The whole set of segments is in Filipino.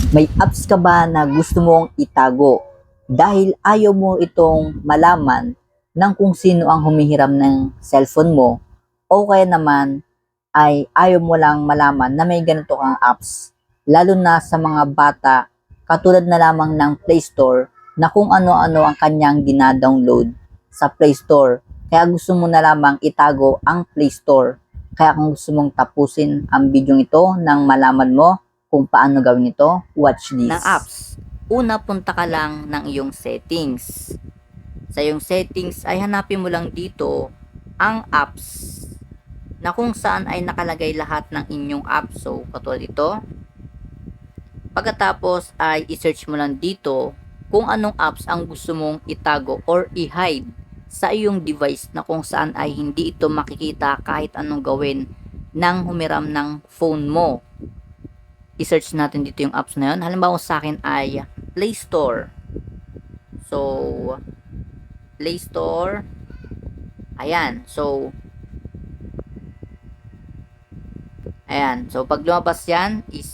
May apps ka ba na gusto mong itago dahil ayaw mo itong malaman ng kung sino ang humihiram ng cellphone mo o kaya naman ay ayaw mo lang malaman na may ganito kang apps lalo na sa mga bata katulad na lamang ng Play Store na kung ano-ano ang kanyang dinadownload sa Play Store. Kaya gusto mo na lamang itago ang Play Store. Kaya kung gusto mong tapusin ang video ito nang malaman mo kung paano gawin ito, watch this. Ng apps. Una, punta ka lang ng iyong settings. Sa iyong settings ay hanapin mo lang dito ang apps na kung saan ay nakalagay lahat ng inyong apps. So, katulad ito. Pagkatapos ay i-search mo lang dito kung anong apps ang gusto mong itago or i-hide sa iyong device na kung saan ay hindi ito makikita kahit anong gawin ng humiram ng phone mo. I-search natin dito yung apps na yun. Halimbawa sa akin ay Play Store. So, Play Store. Ayan. So, pag lumabas yan, is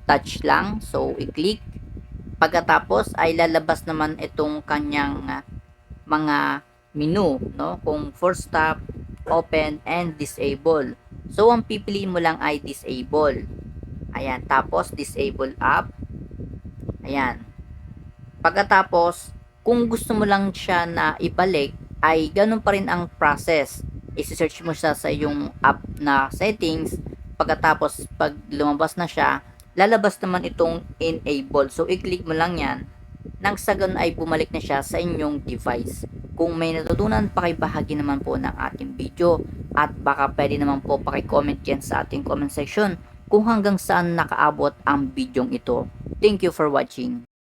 touch lang. So, i-click. Pagkatapos ay lalabas naman itong kanyang mga menu, no? Kung force stop, open, and disable. So, ang pipiliin mo lang ay disable. Ayan, tapos disable app. Ayan. Pagkatapos, kung gusto mo lang siya na ibalik, ay ganun pa rin ang process. I-search mo siya sa yung app na settings. Pagkatapos, pag lumabas na siya, lalabas naman itong enable. So, i-click mo lang yan. Nang sa ganun ay bumalik na siya sa inyong device. Kung may natutunan, pakibahagi naman po ng ating video. At baka pwede naman po pakicomment yan sa ating comment section kung hanggang saan nakaabot ang bidyong ito. Thank you for watching.